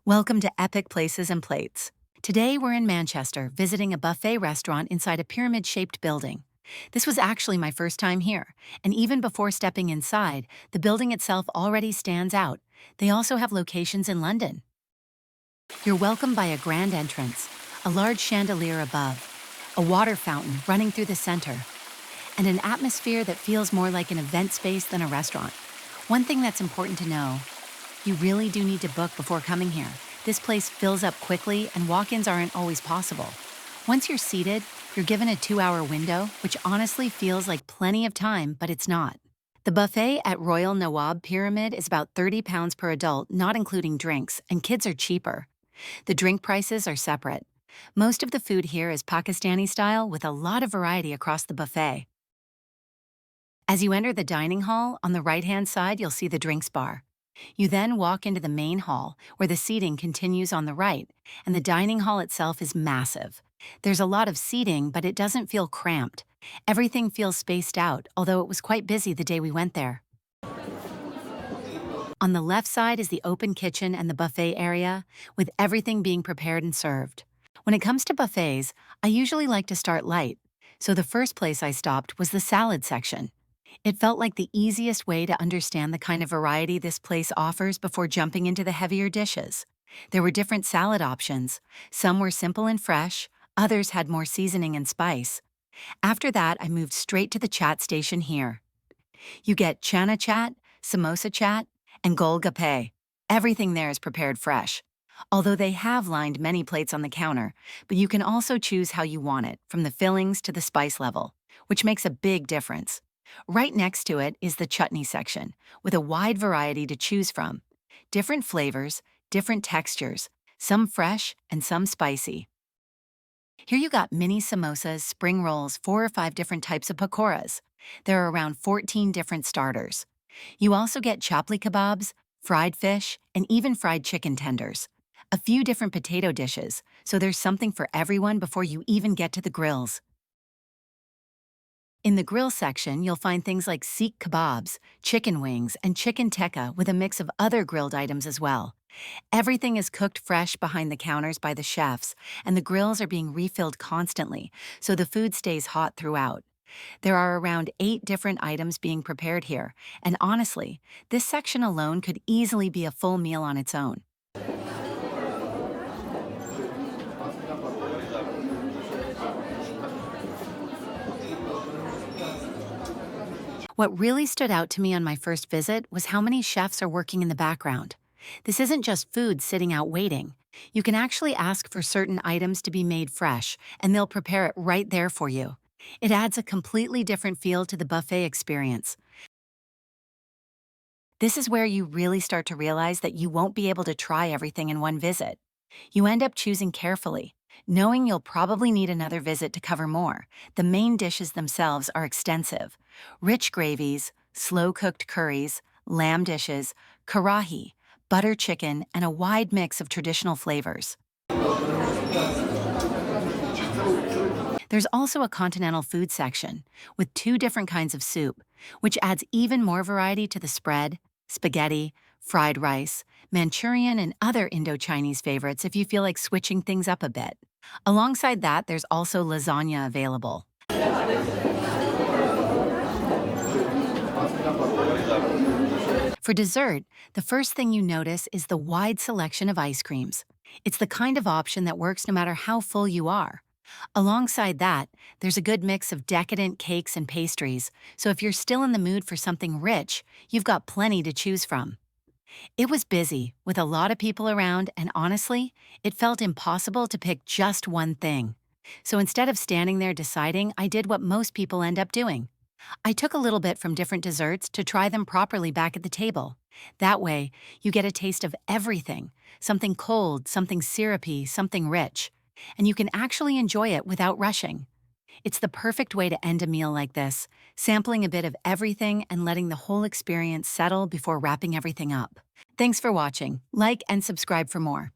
Welcome to Epic Places and Plates. Today we're in Manchester visiting a buffet restaurant inside a pyramid-shaped building. This was actually my first time here, and even before stepping inside, the building itself already stands out. They also have locations in London. You're welcomed by a grand entrance, a large chandelier above, a water fountain running through the center, and an atmosphere that feels more like an event space than a restaurant. One thing that's important to know: you really do need to book before coming here. This place fills up quickly and walk-ins aren't always possible. Once you're seated, you're given a 2-hour window, which honestly feels like plenty of time, but it's not. The buffet at Royal Nawaab Pyramid is about £30 per adult, not including drinks, and kids are cheaper. The drink prices are separate. Most of the food here is Pakistani style with a lot of variety across the buffet. As you enter the dining hall, on the right-hand side you'll see the drinks bar. You then walk into the main hall, where the seating continues on the right, and the dining hall itself is massive. There's a lot of seating, but it doesn't feel cramped. Everything feels spaced out, although it was quite busy the day we went there. On the left side is the open kitchen and the buffet area, with everything being prepared and served. When it comes to buffets, I usually like to start light, so the first place I stopped was the salad section. It felt like the easiest way to understand the kind of variety this place offers before jumping into the heavier dishes. There were different salad options. Some were simple and fresh, others had more seasoning and spice. After that, I moved straight to the chat station here. You get chana chat, samosa chat, and golgappe. Everything there is prepared fresh. Although they have lined many plates on the counter, but you can also choose how you want it, from the fillings to the spice level, which makes a big difference. Right next to it is the chutney section, with a wide variety to choose from. Different flavors, different textures, some fresh and some spicy. Here you got mini samosas, spring rolls, 4 or 5 different types of pakoras. There are around 14 different starters. You also get chapli kebabs, fried fish, and even fried chicken tenders. A few different potato dishes, so there's something for everyone before you even get to the grills. In the grill section, you'll find things like seekh kebabs, chicken wings, and chicken tikka with a mix of other grilled items as well. Everything is cooked fresh behind the counters by the chefs, and the grills are being refilled constantly, so the food stays hot throughout. There are around 8 different items being prepared here, and honestly, this section alone could easily be a full meal on its own. What really stood out to me on my first visit was how many chefs are working in the background. This isn't just food sitting out waiting. You can actually ask for certain items to be made fresh, and they'll prepare it right there for you. It adds a completely different feel to the buffet experience. This is where you really start to realize that you won't be able to try everything in one visit. You end up choosing carefully, knowing you'll probably need another visit to cover more. The main dishes themselves are extensive: rich gravies, slow-cooked curries, lamb dishes, karahi, butter chicken, and a wide mix of traditional flavors. There's also a continental food section, with 2 different kinds of soup, which adds even more variety to the spread: spaghetti, fried rice, Manchurian, and other Indo-Chinese favorites if you feel like switching things up a bit. Alongside that, there's also lasagna available. For dessert, the first thing you notice is the wide selection of ice creams. It's the kind of option that works no matter how full you are. Alongside that, there's a good mix of decadent cakes and pastries, so if you're still in the mood for something rich, you've got plenty to choose from. It was busy, with a lot of people around, and honestly, it felt impossible to pick just one thing. So instead of standing there deciding, I did what most people end up doing. I took a little bit from different desserts to try them properly back at the table. That way, you get a taste of everything: something cold, something syrupy, something rich. And you can actually enjoy it without rushing. It's the perfect way to end a meal like this, sampling a bit of everything and letting the whole experience settle before wrapping everything up. Thanks for watching. Like and subscribe for more.